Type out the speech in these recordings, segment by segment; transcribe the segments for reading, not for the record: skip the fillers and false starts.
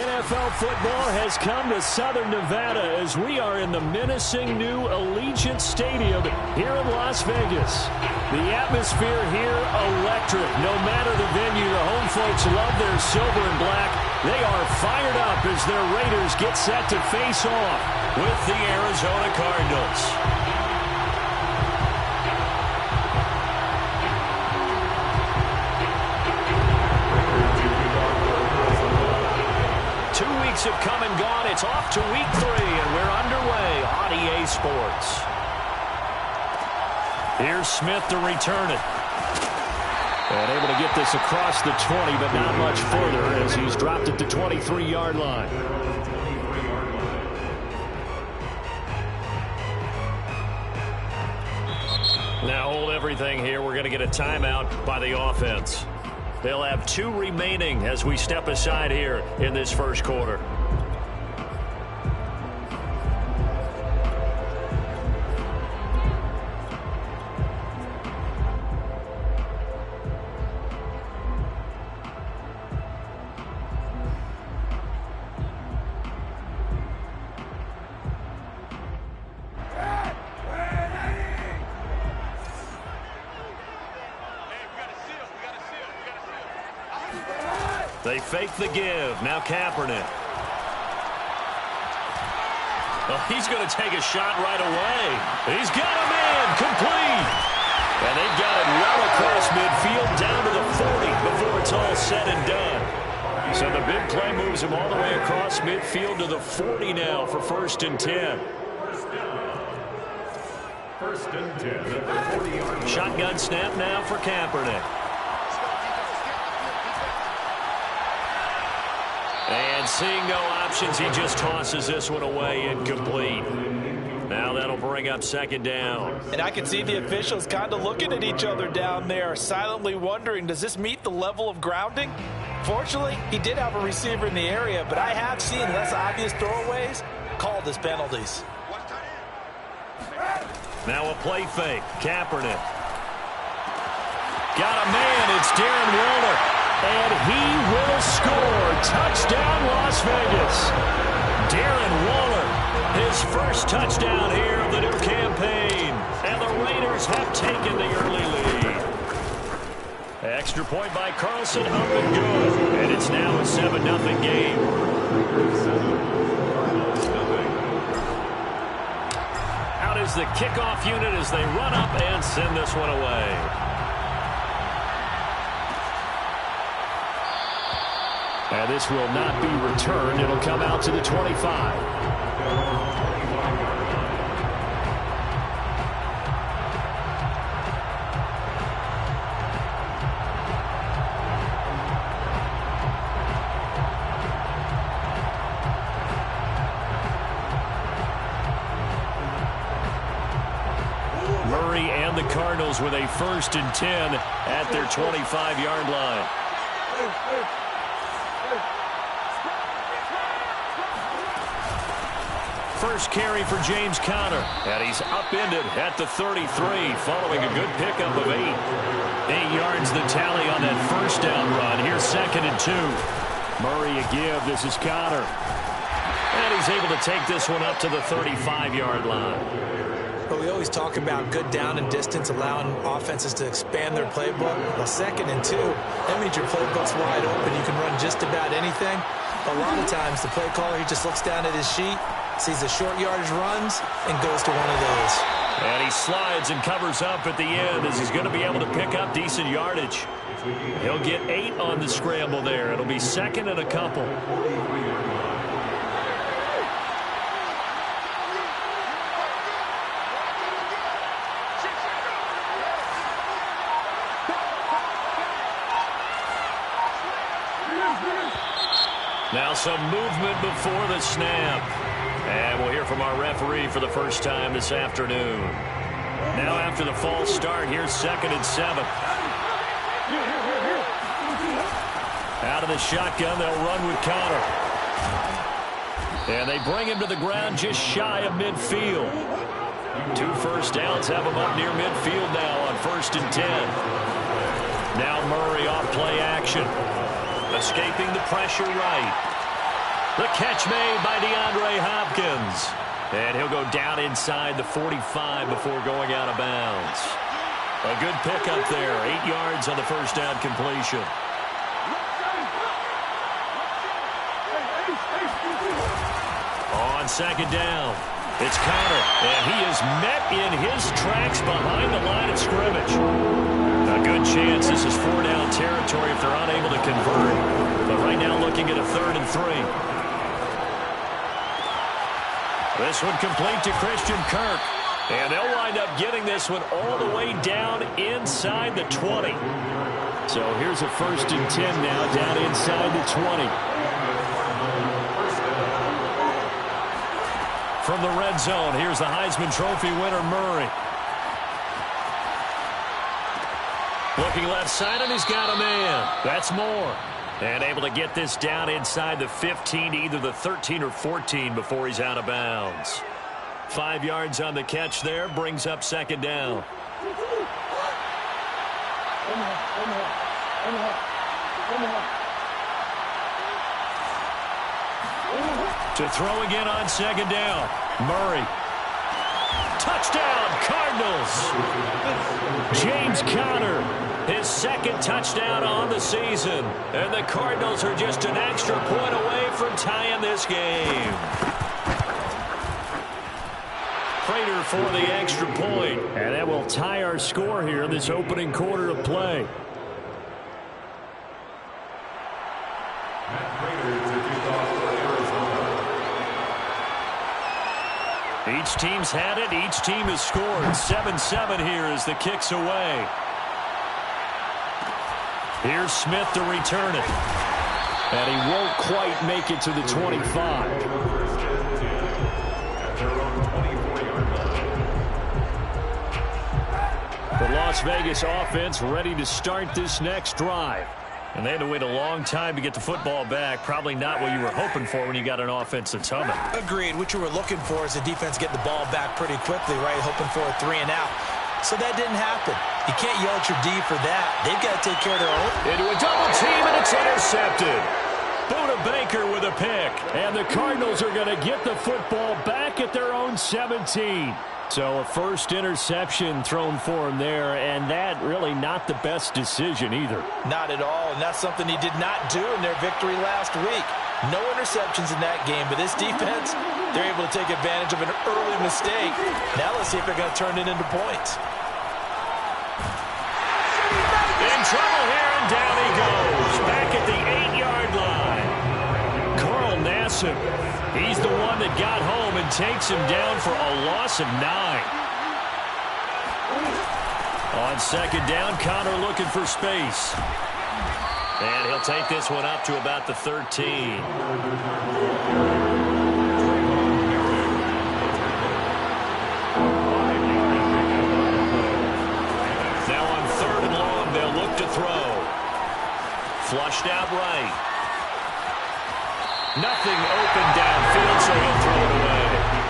NFL football has come to Southern Nevada as we are in the menacing new Allegiant Stadium here in Las Vegas. The atmosphere here electric. No matter the venue, the home folks love their silver and black. They are fired up as their Raiders get set to face off with the Arizona Cardinals. 2 weeks have come and gone. It's off to week 3, and we're underway on EA Sports. Here's Smith to return it. And able to get this across the 20, but not much further as he's dropped it to 23-yard line. Now hold everything here. We're going to get a timeout by the offense. They'll have 2 remaining as we step aside here in this first quarter. They fake the give. Now Kaepernick. Well, he's going to take a shot right away. He's got a man complete. And they've got it well across midfield down to the 40 before it's all said and done. So the big play moves him all the way across midfield to the 40 now for 1st and 10. 1st and 10 at the 40-yard line. Shotgun snap now for Kaepernick. And seeing no options, he just tosses this one away incomplete. Now that'll bring up 2nd down. And I can see the officials kind of looking at each other down there, silently wondering, does this meet the level of grounding? Fortunately, he did have a receiver in the area, but I have seen less obvious throwaways called as penalties. Now a play fake. Kaepernick. Got a man. It's Darren Waller. And he will score. Touchdown, Las Vegas. Darren Waller, his first touchdown here of the new campaign. And the Raiders have taken the early lead. Extra point by Carlson, up and good. And it's now a 7-0 game. Out is the kickoff unit as they run up and send this one away. And this will not be returned. It'll come out to the 25. Murray and the Cardinals with a 1st and 10 at their 25-yard line. First carry for James Conner, and he's upended at the 33 following a good pickup of 8. 8 yards the tally on that 1st down run. Here's 2nd and 2. Murray a give. This is Conner. And he's able to take this one up to the 35-yard line. But we always talk about good down and distance, allowing offenses to expand their playbook. Well, 2nd and 2, that means your playbook's wide open. You can run just about anything. A lot of times, the play caller, he just looks down at his sheet, sees the short yardage runs, and goes to one of those. And he slides and covers up at the end as he's going to be able to pick up decent yardage. He'll get 8 on the scramble there. It'll be 2nd and a couple. Now some movement before the snap. And we'll hear from our referee for the first time this afternoon. Now after the false start, here's 2nd and 7. Out of the shotgun, they'll run with Conner. And they bring him to the ground just shy of midfield. 2 first downs have him up near midfield now on 1st and 10. Now Murray off play action. Escaping the pressure right. The catch made by DeAndre Hopkins. And he'll go down inside the 45 before going out of bounds. A good pickup there. 8 yards on the first down completion. On second down, it's Connor, and he is met in his tracks behind the line of scrimmage. A good chance this is 4-down territory if they're unable to convert. But right now looking at a 3rd and 3. This one complete to Christian Kirk. And they'll wind up getting this one all the way down inside the 20. So here's a 1st and 10 now down inside the 20. From the red zone, here's the Heisman Trophy winner, Murray. Looking left side, and he's got a man. That's Moore. And able to get this down inside the 15, either the 13 or 14 before he's out of bounds. 5 yards on the catch there, brings up 2nd down. To throw again on 2nd down. Murray. Touchdown, Cardinals. James Conner, his 2nd touchdown on the season. And the Cardinals are just an extra point away from tying this game. Prater for the extra point. And that will tie our score here in this opening quarter of play. Each team's had it. Each team has scored. 7-7 here as the kick's away. Here's Smith to return it. And he won't quite make it to the 25. The Las Vegas offense ready to start this next drive. And they had to wait a long time to get the football back. Probably not what you were hoping for when you got an offense that's humming. Agreed. What you were looking for is the defense getting the ball back pretty quickly, right? Hoping for a 3 and out. So that didn't happen. You can't yell at your D for that. They've got to take care of their own. Into a double team, and it's intercepted. Buda Baker with a pick. And the Cardinals are going to get the football back at their own 17. So a first interception thrown for him there, and that really not the best decision either. Not at all, and that's something he did not do in their victory last week. No interceptions in that game, but this defense, they're able to take advantage of an early mistake. Now let's see if they're going to turn it into points. In trouble here, and down he goes. Back at the 8-yard line. Carl Nassib. He's the one that got home and takes him down for a loss of 9. On 2nd down, Connor looking for space. And he'll take this one up to about the 13. Now on 3rd and long, they'll look to throw. Flushed out right. Nothing open downfield, so he'll throw it away.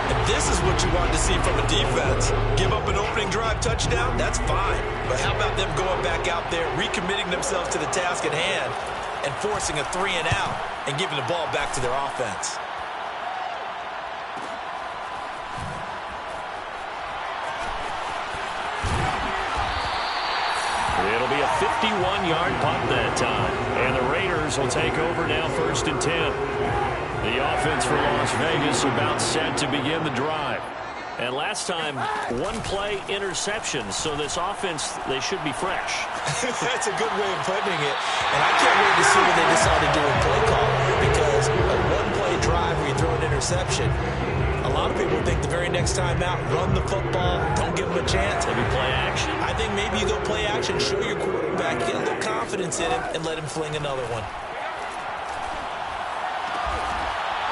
If this is what you want to see from a defense, give up an opening drive touchdown, that's fine. But how about them going back out there, recommitting themselves to the task at hand, and forcing a 3 and out, and giving the ball back to their offense? It'll be a 51-yard punt that time. And the Raiders will take over now 1st and 10. The offense for Las Vegas about set to begin the drive. And last time, 1-play interception. So this offense, they should be fresh. That's a good way of putting it. And I can't wait to see what they decide to do with play call. Because a 1-play drive where you throw an interception, a lot of people think the very next time out, run the football, don't give them a chance. Maybe play action. I think maybe you go play action, show your quarterback, get a little confidence in him, and let him fling another one.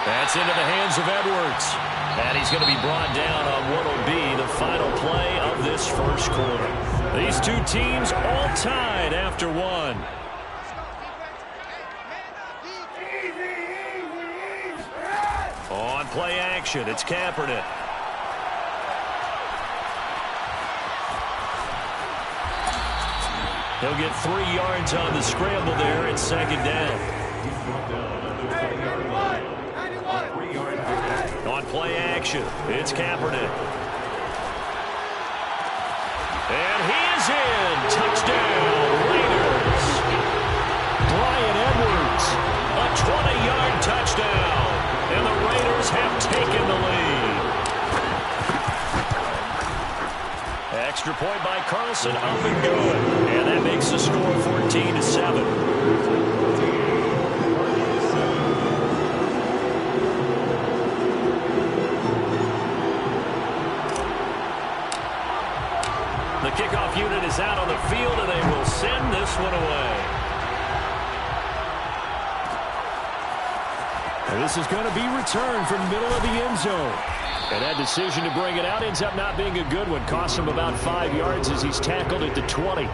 That's into the hands of Edwards. And he's going to be brought down on what will be the final play of this first quarter. These two teams all tied after 1. On play action, it's Kaepernick. He'll get 3 yards on the scramble there. It's 2nd down. play action. It's Kaepernick. And he is in. Touchdown, Raiders. Bryan Edwards, a 20-yard touchdown. And the Raiders have taken the lead. Extra point by Carlson, up and good. And that makes the score 14-7. The kickoff unit is out on the field, and they will send this one away. And this is going to be returned from the middle of the end zone. And that decision to bring it out ends up not being a good one. Costs him about 5 yards as he's tackled at the 20.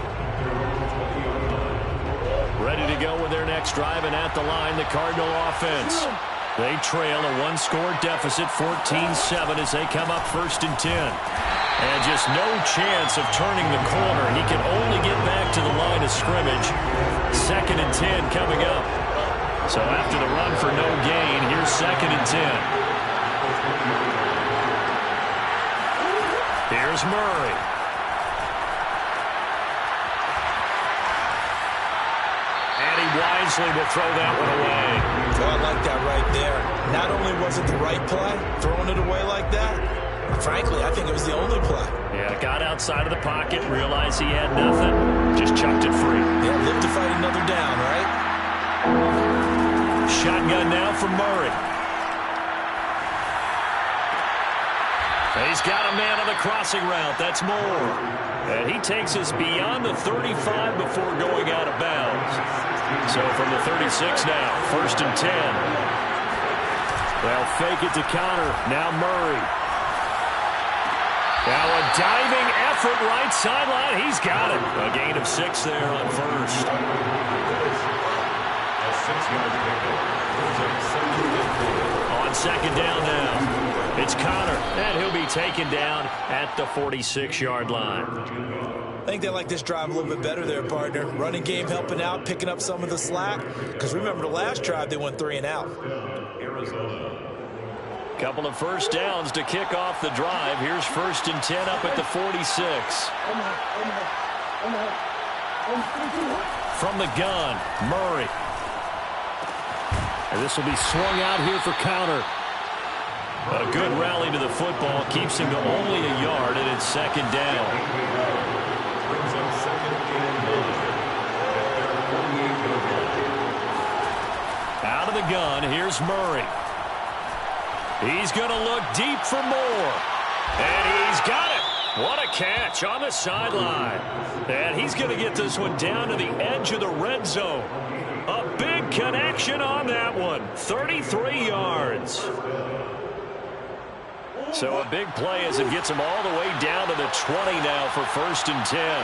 Ready to go with their next drive, and at the line, the Cardinal offense. They trail a one-score deficit, 14-7, as they come up 1st and 10. And just no chance of turning the corner. He can only get back to the line of scrimmage. 2nd and 10 coming up. So after the run for no gain, here's 2nd and 10. Here's Murray. And he wisely will throw that one away. Oh, I like that right there. Not only was it the right play, throwing it away like that, frankly, I think it was the only play. Yeah, got outside of the pocket, realized he had nothing, just chucked it free. Yeah, live to fight another down, right? Shotgun now from Murray. He's got a man on the crossing route. That's Moore. And he takes us beyond the 35 before going out of bounds. So from the 36 now, 1st and 10. They'll fake it to counter. Now Murray. Now a diving effort right sideline. He's got it. A gain of 6 there on 1st. On 2nd down now. It's Connor, and he'll be taken down at the 46-yard line. I think they like this drive a little bit better there, partner. Running game helping out, picking up some of the slack. Because remember, the last drive, they went 3 and out. Couple of first downs to kick off the drive. Here's 1st and 10 up at the 46. From the gun, Murray. And this will be swung out here for counter. A good rally to the football keeps him to only a yard, and it's 2nd down. Out of the gun, here's Murray. He's going to look deep for more. And he's got it. What a catch on the sideline. And he's going to get this one down to the edge of the red zone. A big connection on that one. 33 yards. So a big play as it gets him all the way down to the 20 now for 1st and 10.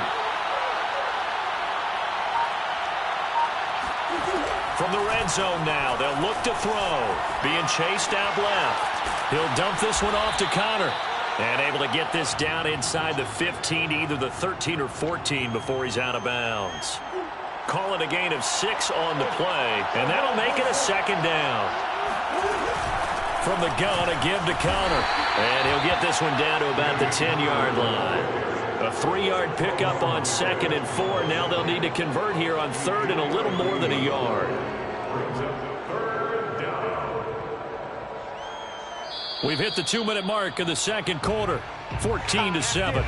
From the red zone now, they'll look to throw. Being chased out left. He'll dump this one off to Connor. And able to get this down inside the 15 to either the 13 or 14 before he's out of bounds. Call it a gain of 6 on the play, and that'll make it a 2nd down. From the gun, a give to Connor. And he'll get this one down to about the 10-yard line. A 3-yard pickup on 2nd and 4. Now they'll need to convert here on 3rd and a little more than a yard. We've hit the 2-minute mark of the 2nd quarter. 14-7.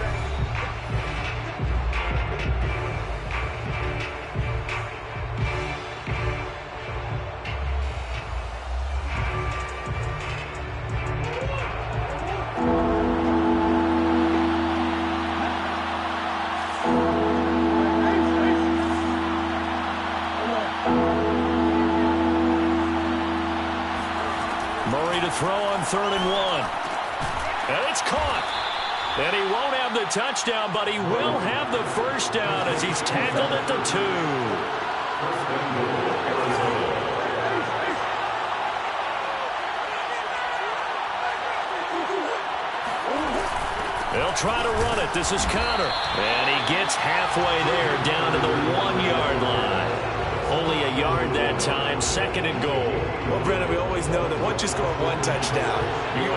Throw on 3rd and 1. And it's caught. And he won't have the touchdown, but he will have the first down as he's tackled at the 2. They'll try to run it. This is Connor. And he gets halfway there down to the 1-yard line. Only a yard that time, 2nd and goal. Well, Brennan, we always know that once you score one touchdown, you're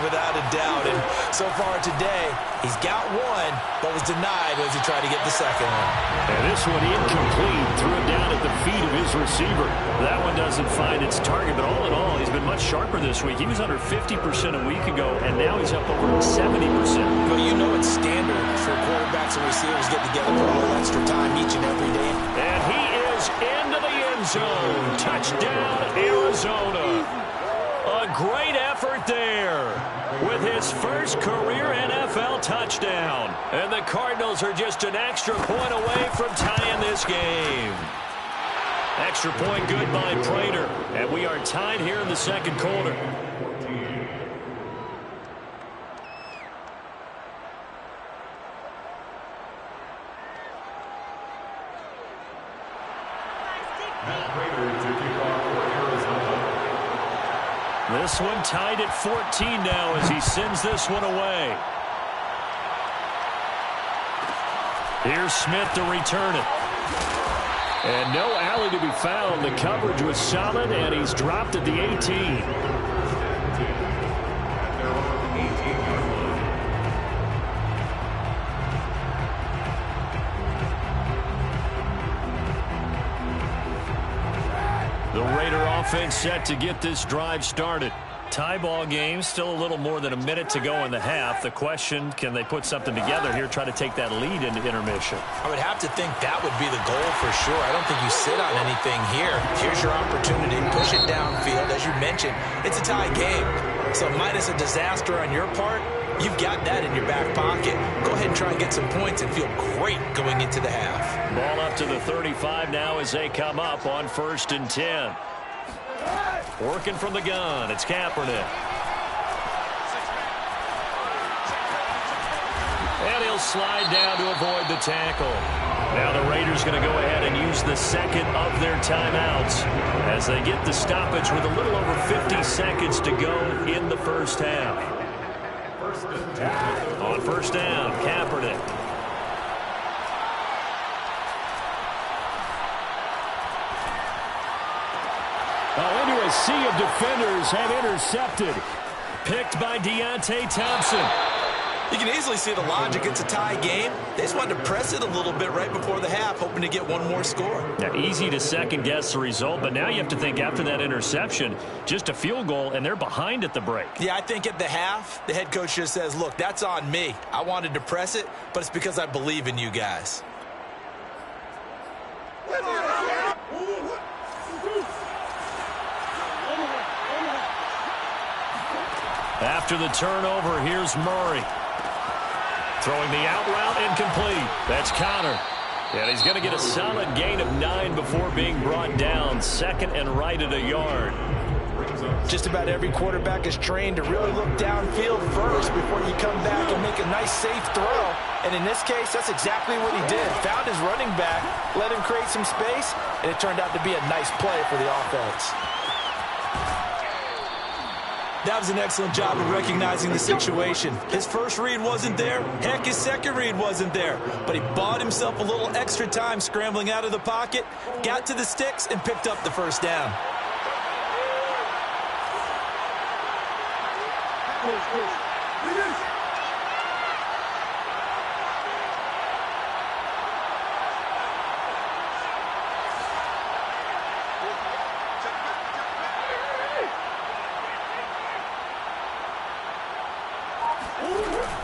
without a doubt. And so far today, he's got one, but was denied as he tried to get the second one. And this one incomplete. Threw it down at the feet of his receiver. That one doesn't find its target, but all in all, he's been much sharper this week. He was under 50% a week ago, and now he's up over 70%. Well, you know it's standard for quarterbacks and receivers get together for a little extra time each and every day. And he is into the end zone. Touchdown, Arizona. A great effort there with his first career NFL touchdown. And the Cardinals are just an extra point away from tying this game. Extra point good by Prater. And we are tied here in the 2nd quarter. This one tied at 14 now as he sends this one away. Here's Smith to return it. And no alley to be found. The coverage was solid, and he's dropped at the 18. The Raider offense set to get this drive started. Tie ball game, still a little more than a minute to go in the half. The question, can they put something together here, try to take that lead into intermission? I would have to think that would be the goal for sure. I don't think you sit on anything here. Here's your opportunity. Push it downfield. As you mentioned, it's a tie game. So minus a disaster on your part, you've got that in your back pocket. Go ahead and try and get some points and feel great going into the half. Ball up to the 35 now as they come up on 1st and 10. Working from the gun, it's Kaepernick. And he'll slide down to avoid the tackle. Now the Raiders going to go ahead and use the 2nd of their timeouts as they get the stoppage with a little over 50 seconds to go in the 1st half. On 1st down, Kaepernick. Into a sea of defenders have intercepted. Picked by Deontay Thompson. You can easily see the logic. It's a tie game. They just wanted to press it a little bit right before the half, hoping to get one more score. Now, easy to second-guess the result, but now you have to think after that interception, just a field goal, and they're behind at the break. Yeah, I think at the half, the head coach just says, look, that's on me. I wanted to press it, but it's because I believe in you guys. After the turnover, here's Murray. Throwing the out route incomplete. That's Connor. And he's going to get a solid gain of 9 before being brought down. 2nd and right at a yard. Just about every quarterback is trained to really look downfield first before you come back and make a nice, safe throw. And in this case, that's exactly what he did. Found his running back, let him create some space, and it turned out to be a nice play for the offense. That was an excellent job of recognizing the situation. His first read wasn't there. Heck, his second read wasn't there. But he bought himself a little extra time scrambling out of the pocket, got to the sticks, and picked up the 1st down.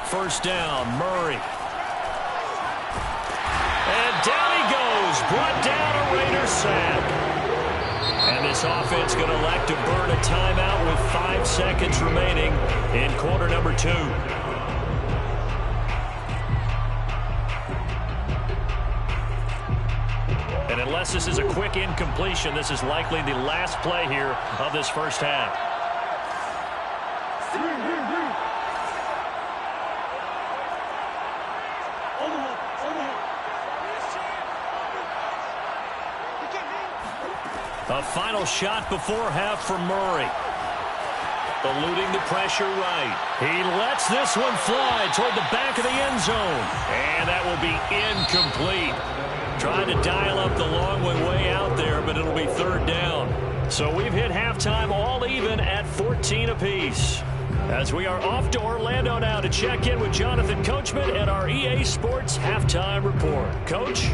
First down, Murray. And down he goes. Brought down a Raider sack. And this offense going to elect to burn a timeout with 5 seconds remaining in quarter number 2. And unless this is a quick incompletion, this is likely the last play here of this 1st half. A final shot before half for Murray. Eluding the pressure right. He lets this one fly toward the back of the end zone. And that will be incomplete. Trying to dial up the long one way out there, but it'll be third down. So we've hit halftime all even at 14 apiece. As we are off to Orlando now to check in with Jonathan Coachman and our EA Sports Halftime Report. Coach?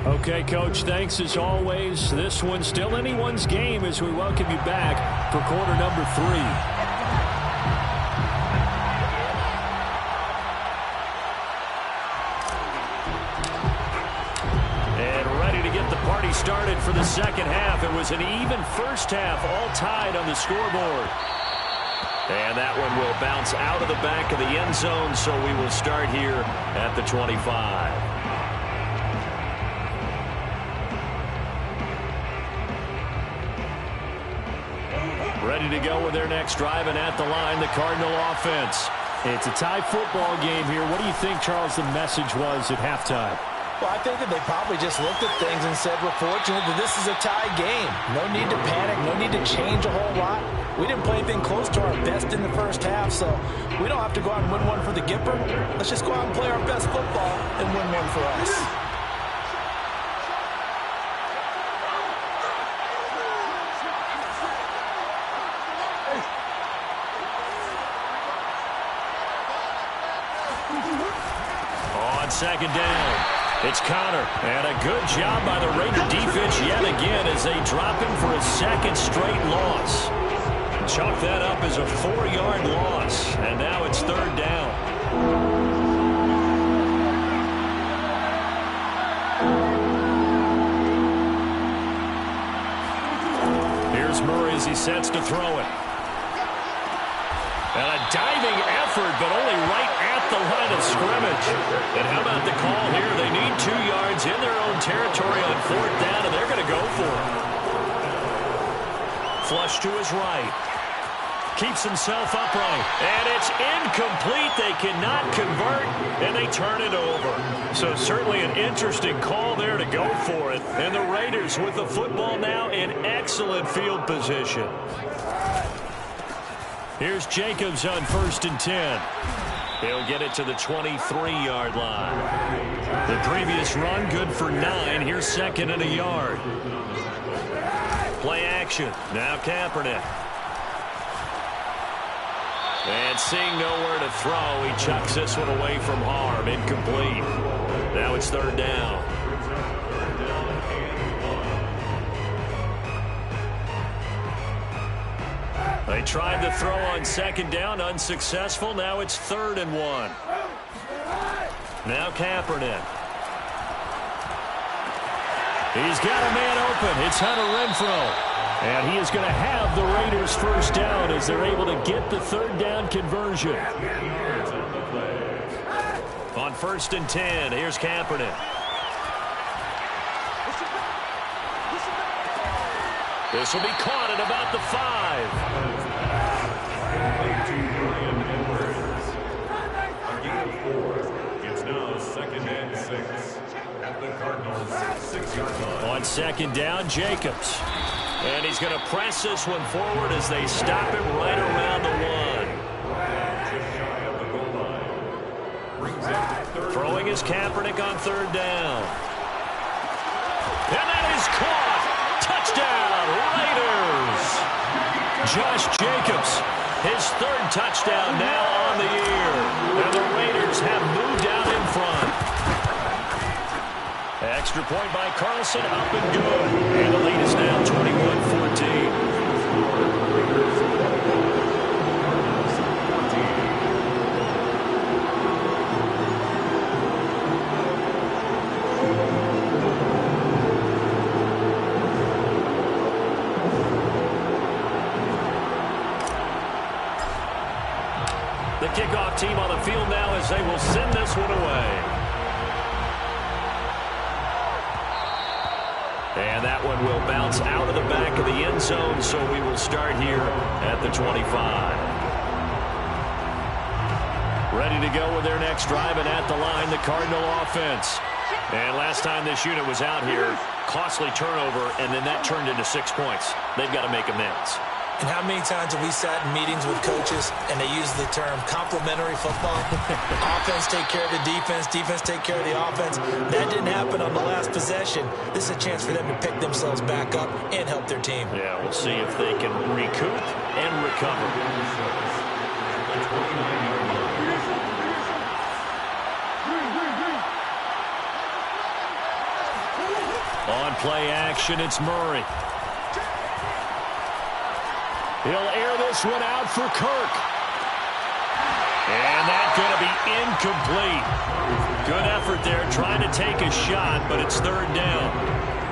Okay, Coach, thanks as always. This one's still anyone's game as we welcome you back for quarter number 3. Started for the second half. It was an even first half, all tied on the scoreboard. And that one will bounce out of the back of the end zone, so we will start here at the 25. Ready to go with their next drive, and at the line, the Cardinal offense. It's a tie football game here. What do you think, Charles, the message was at halftime? Well, I think that they probably just looked at things and said, we're fortunate that this is a tie game. No need to panic, no need to change a whole lot. We didn't play anything close to our best in the first half, so we don't have to go out and win one for the Gipper. Let's just go out and play our best football and win one for us. On second down. It's Connor, and a good job by the Raider defense yet again as they drop him for a second straight loss. Chalk that up as a 4-yard loss, and now it's third down. Here's Murray as he sets to throw it. And a diving effort, but only right at the line of scrimmage. And how about the call here? They need 2 yards in their own territory on fourth down, and they're going to go for it. Flush to his right. Keeps himself upright. And it's incomplete. They cannot convert, and they turn it over. So certainly an interesting call there to go for it. And the Raiders with the football now in excellent field position. Here's Jacobs on 1st and 10. He'll get it to the 23-yard line. The previous run, good for 9. Here's 2nd and a yard. Play action. Now Kaepernick. And seeing nowhere to throw, he chucks this one away from harm. Incomplete. Now it's third down. They tried to throw on second down, unsuccessful. Now it's 3rd and 1. Now Kaepernick. He's got a man open. It's Hunter Renfrow. And he is going to have the Raiders first down as they're able to get the third down conversion. On 1st and 10, here's Kaepernick. This will be caught at about the 5. It's now 2nd and 6 at the Cardinals' 6-yard line. On second down, Jacobs. And he's going to press this one forward as they stop him right around the 1. Throwing his Kaepernick on third down. And that is caught. Touchdown, Raiders. Josh Jacobs, his 3rd touchdown now on the year. And the Raiders have moved out in front. Extra point by Carlson, up and good. And the lead is now 21-14. The kickoff team on the field now as they will send this one away. And that one will bounce out of the back of the end zone, so we will start here at the 25. Ready to go with their next drive, and at the line, the Cardinal offense. And last time this unit was out here, costly turnover, and then that turned into 6 points. They've got to make amends. And how many times have we sat in meetings with coaches and they use the term complementary football? Offense take care of the defense, defense take care of the offense. That didn't happen on the last possession. This is a chance for them to pick themselves back up and help their team. Yeah, we'll see if they can recoup and recover. On play action, it's Murray. He'll air this one out for Kirk. And that's going to be incomplete. Good effort there, trying to take a shot, but it's third down.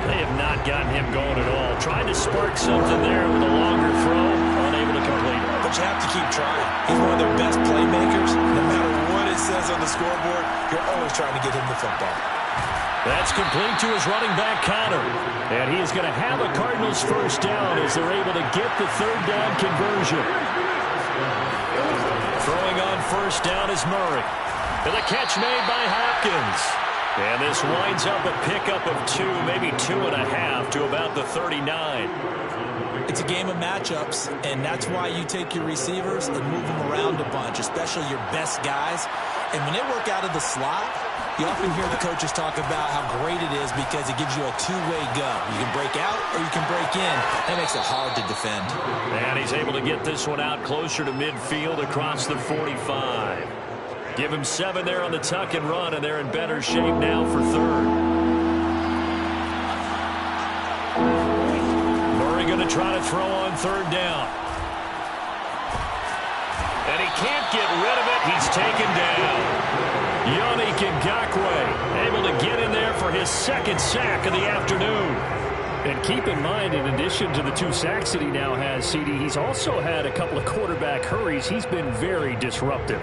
They have not gotten him going at all. Trying to spark something there with a longer throw, unable to complete it. But you have to keep trying. He's one of their best playmakers. No matter what it says on the scoreboard, you're always trying to get him the football. That's complete to his running back, Connor. And he is going to have a Cardinals first down as they're able to get the third down conversion. Throwing on first down is Murray. And the catch made by Hopkins. And this winds up a pickup of 2, maybe 2.5 to about the 39. It's a game of matchups, and that's why you take your receivers and move them around a bunch, especially your best guys. And when they work out of the slot, you often hear the coaches talk about how great it is because it gives you a two-way go. You can break out or you can break in. That makes it hard to defend. And he's able to get this one out closer to midfield across the 45. Give him 7 there on the tuck and run, and they're in better shape now for third. Murray going to try to throw on third down. And he can't get rid of it. He's taken down. Yannick Ngakoue able to get in there for his second sack of the afternoon. And keep in mind, in addition to the 2 sacks that he now has, CD, he's also had a couple of quarterback hurries. He's been very disruptive.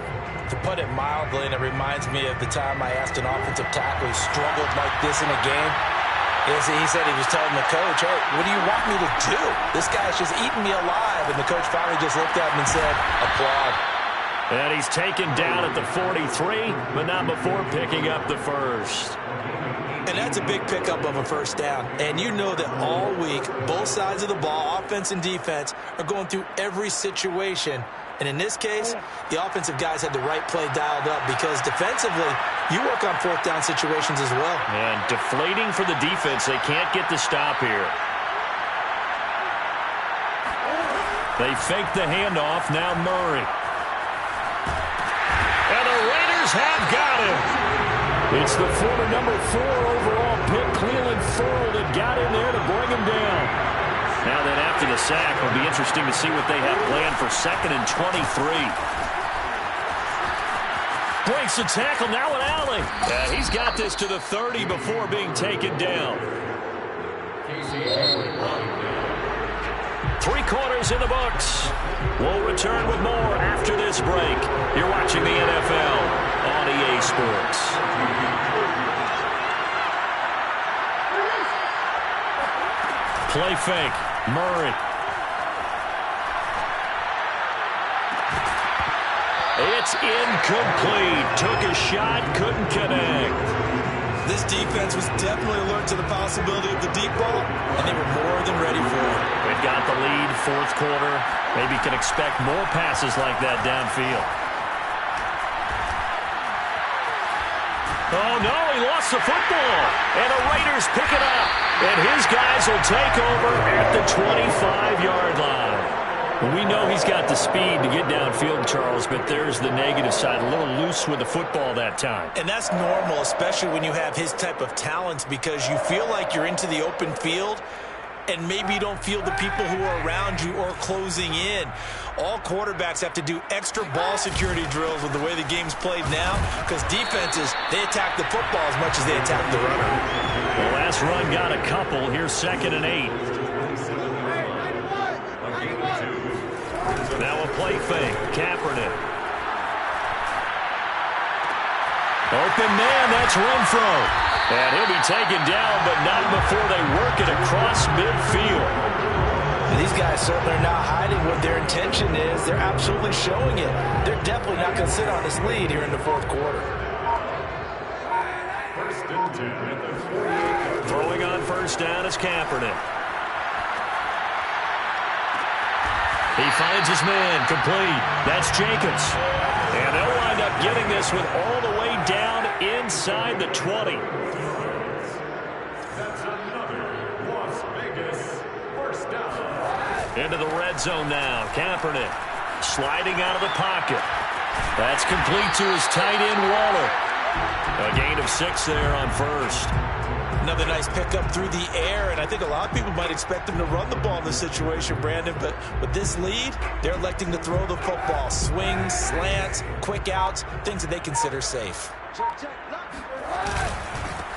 To put it mildly, and it reminds me of the time I asked an offensive tackle who struggled like this in a game. He said he was telling the coach, hey, what do you want me to do? This guy's just eating me alive. And the coach finally just looked at him and said, applaud. And he's taken down at the 43, but not before picking up the first. And that's a big pickup of a first down. And you know that all week, both sides of the ball, offense and defense, are going through every situation. And in this case, the offensive guys had the right play dialed up because defensively, you work on fourth down situations as well. And deflating for the defense. They can't get the stop here. They fake the handoff. Now Murray. And the Raiders have got him. It's the former number 4 overall pick, Cleveland Ferrell, that got in there to bring him down. Now then, after the sack, it'll be interesting to see what they have planned for 2nd and 23. Breaks the tackle, now an alley. He's got this to the 30 before being taken down. 3 quarters in the books. We'll return with more after this break. You're watching the NFL on EA Sports. Play fake. Murray. It's incomplete. Took a shot, couldn't connect. This defense was definitely alert to the possibility of the deep ball, and they were more than ready for it. They've got the lead, 4th quarter. Maybe can expect more passes like that downfield. Oh, no, he lost the football. And the Raiders pick it up. And his guys will take over at the 25-yard line. We know he's got the speed to get downfield, Charles, but there's the negative side. A little loose with the football that time. And that's normal, especially when you have his type of talents, because you feel like you're into the open field and maybe you don't feel the people who are around you or closing in. All quarterbacks have to do extra ball security drills with the way the game's played now, because defenses, they attack the football as much as they attack the runner. The last run got a couple. Here's 2nd and 8. Now a play fake. Kaepernick. Open man, that's Renfro. And he'll be taken down, but not before they work it across midfield. These guys certainly are not hiding what their intention is. They're absolutely showing it. They're definitely not going to sit on this lead here in the 4th quarter. Throwing on first down is Kaepernick. He finds his man, complete. That's Jacobs. And they'll wind up getting this one all the way down inside the 20. That's another Las Vegas first down. Into the red zone now. Kaepernick sliding out of the pocket. That's complete to his tight end, Waller. A gain of 6 there on first. Another nice pickup through the air, and I think a lot of people might expect him to run the ball in this situation, Brandon, but with this lead, they're electing to throw the football. Swings, slants, quick outs, things that they consider safe.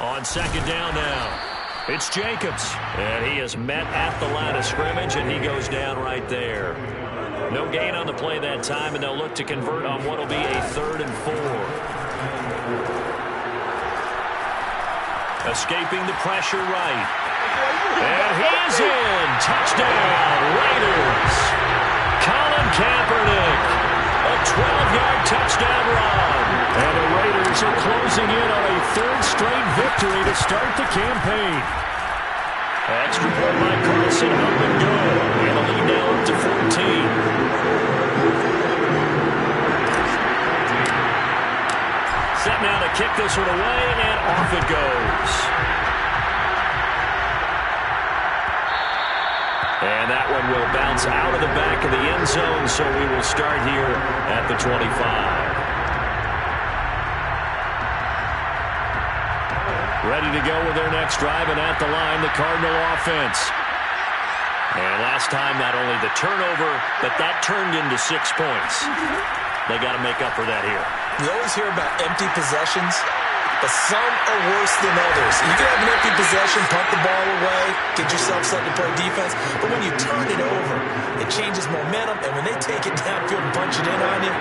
On second down now, it's Jacobs, and he is met at the line of scrimmage, and he goes down right there. No gain on the play that time, and they'll look to convert on what will be a 3rd and 4. Escaping the pressure right. And he is in. Touchdown, Raiders. Colin Kaepernick. A 12-yard touchdown run. And the Raiders are closing in on a 3rd straight victory to start the campaign. Extra point by Carlson. Up and go. And the lead now up to 14. Set now to kick this one away, and off it goes. And that one will bounce out of the back of the end zone, so we will start here at the 25. Ready to go with their next drive, and at the line, the Cardinal offense. And last time, not only the turnover, but that turned into 6 points. They got to make up for that here. We always hear about empty possessions, but some are worse than others. You can have an empty possession, punt the ball away, get yourself set to play defense, but when you turn it over, it changes momentum, and when they take it downfield and punch it in on you,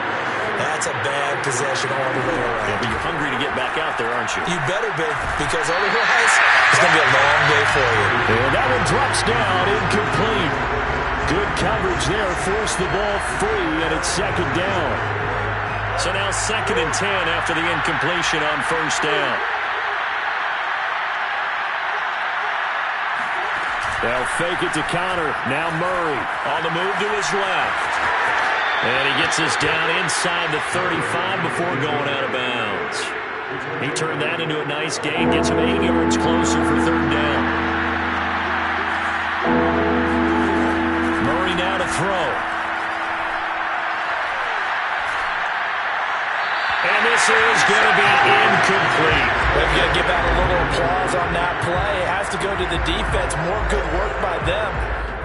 that's a bad possession all the way around. Yeah, but you're hungry to get back out there, aren't you? You better be, because otherwise, it's going to be a long day for you. And that one drops down, incomplete. Good coverage there, forced the ball free, and it's second down. So now 2nd and 10 after the incompletion on first down. They'll fake it to Connor. Now Murray on the move to his left. And he gets us down inside the 35 before going out of bounds. He turned that into a nice gain, gets him 8 yards closer for 3rd down. Murray now to throw. And this is going to be incomplete. They've got to give out a little applause on that play. It has to go to the defense. More good work by them.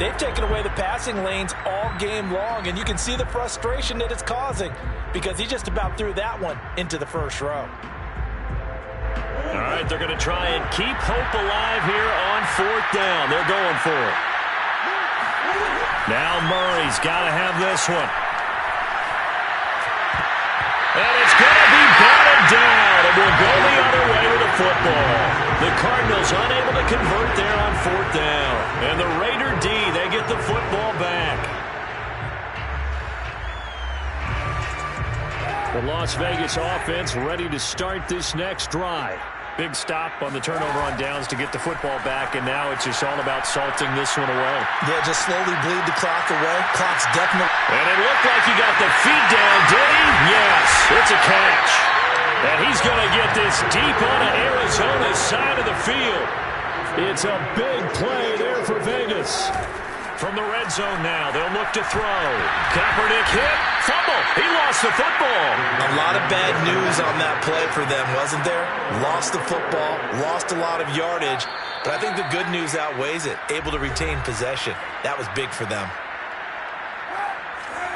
They've taken away the passing lanes all game long, and you can see the frustration that it's causing because he just about threw that one into the first row. All right, they're going to try and keep hope alive here on 4th down. They're going for it. Now Murray's got to have this one. And it's going to be batted down, and we'll go the other way with the football. The Cardinals unable to convert there on 4th down. And the Raider D, they get the football back. The Las Vegas offense ready to start this next drive. Big stop on the turnover on downs to get the football back, and now it's just all about salting this one away. Yeah, just slowly bleed the clock away. Clock's definitely... And it looked like he got the feet down, did he? Yes, it's a catch. And he's going to get this deep onto Arizona's side of the field. It's a big play there for Vegas. From the red zone now, they'll look to throw. Kaepernick hit, fumble. He lost the football. A lot of bad news on that play for them, wasn't there? Lost the football, lost a lot of yardage, but I think the good news outweighs it. Able to retain possession. That was big for them.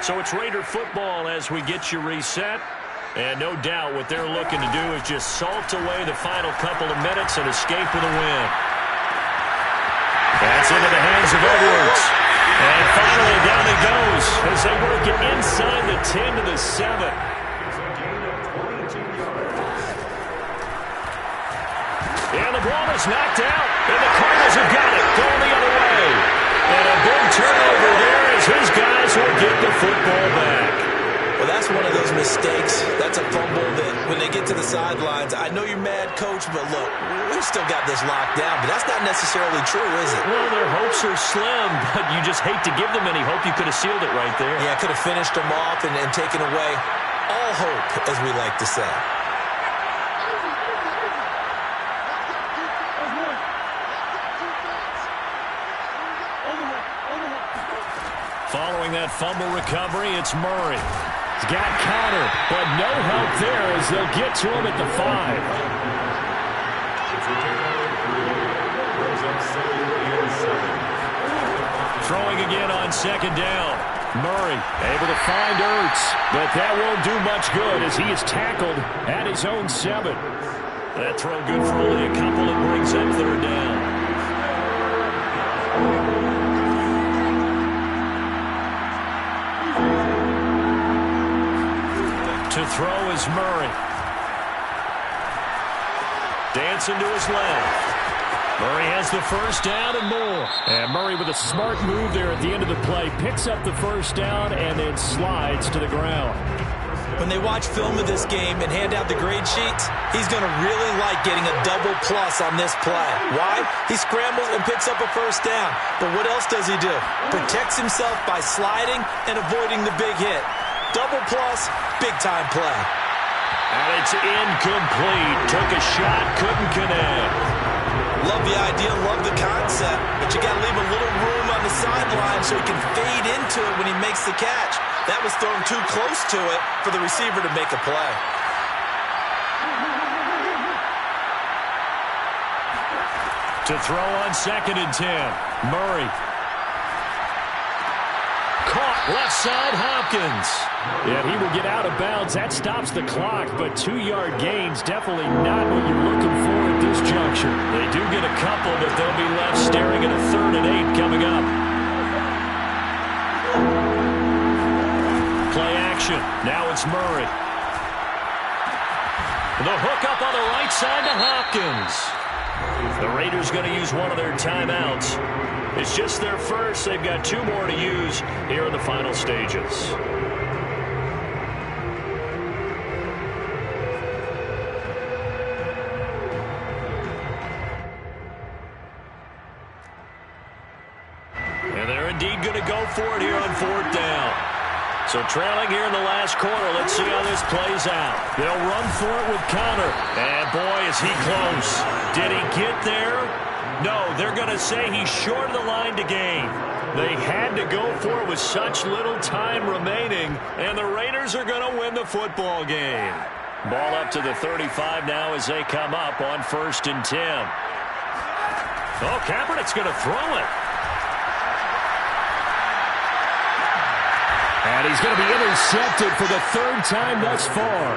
So it's Raider football as we get you reset. And no doubt what they're looking to do is just salt away the final couple of minutes and escape with a win. That's into the hands of Edwards. And finally down it goes as they work it inside the 10 to the 7. And the ball is knocked out. And the Cardinals have got it. Going the other way. And a big turnover there as his guys will get the football back. Well, that's that's one of those mistakes. That's a fumble that when they get to the sidelines, I know you're mad, Coach, but look, we've still got this locked down. But that's not necessarily true, is it? Well, their hopes are slim, but you just hate to give them any hope. You could have sealed it right there. Yeah, could have finished them off and taken away all hope, as we like to say. Following that fumble recovery, it's Murray. He's got Connor, but no help there as they'll get to him at the 5. Throwing again on second down. Murray able to find Ertz, but that won't do much good as he is tackled at his own 7. That throw good for only a couple and brings up third down. To throw is Murray. Dancing to his left. Murray has the first down and more. And Murray with a smart move there at the end of the play. Picks up the first down and then slides to the ground. When they watch film of this game and hand out the grade sheets, he's going to really like getting a double plus on this play. Why? He scrambles and picks up a first down. But what else does he do? Protects himself by sliding and avoiding the big hit. Double plus, big-time play. And it's incomplete. Took a shot, couldn't connect. Love the idea, love the concept, but you got to leave a little room on the sideline so he can fade into it when he makes the catch. That was thrown too close to it for the receiver to make a play. To throw on 2nd and 10. Murray. Caught left side, Hopkins. And he will get out of bounds. That stops the clock, but 2-yard gains definitely not what you're looking for at this juncture. They do get a couple, but they'll be left staring at a 3rd and 8 coming up. Play action. Now it's Murray. The hook up on the right side to Hopkins. The Raiders going to use one of their timeouts. It's just their first. They've got 2 more to use here in the final stages. And they're indeed going to go for it here on 4th down. So trailing here in the last quarter. Let's see how this plays out. They'll run for it with Connor. And boy, is he close. Did he get there? No, they're going to say he's short of the line to gain. They had to go for it with such little time remaining, and the Raiders are going to win the football game. Ball up to the 35 now as they come up on 1st and 10. Oh, Kaepernick's going to throw it. And he's going to be intercepted for the 3rd time thus far.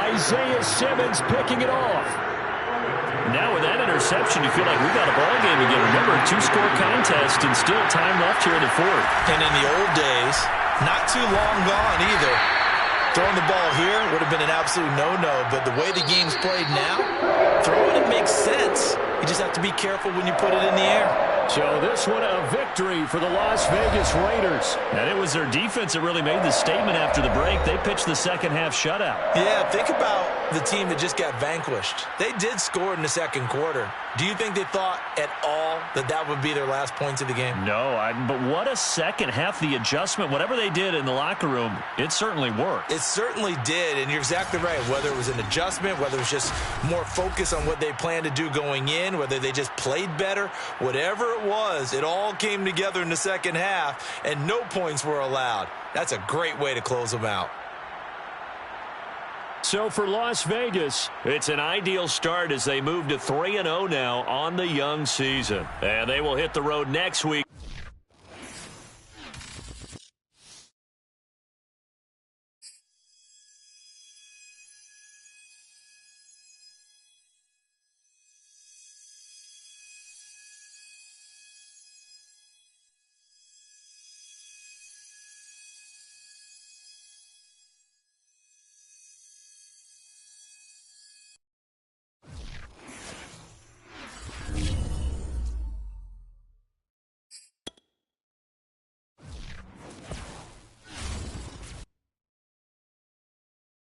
Isaiah Simmons picking it off. Now with that interception, you feel like we've got a ball game again. Remember, a 2-score contest and still time left here in the 4th. And in the old days, not too long gone either. Throwing the ball here would have been an absolute no-no, but the way the game's played now, throwing it makes sense. You just have to be careful when you put it in the air. So this one a victory for the Las Vegas Raiders. And it was their defense that really made the statement after the break. They pitched the second-half shutout. Yeah, think about the team that just got vanquished. They did score in the 2nd quarter. Do you think they thought at all that that would be their last points of the game? No, but what a second half. The adjustment, whatever they did in the locker room, it certainly worked. It certainly did, and you're exactly right. Whether it was an adjustment, whether it was just more focus on what they planned to do going in, whether they just played better, whatever it was, it all came together in the second half, and no points were allowed. That's a great way to close them out. So for Las Vegas, it's an ideal start as they move to 3-0 now on the young season. And they will hit the road next week.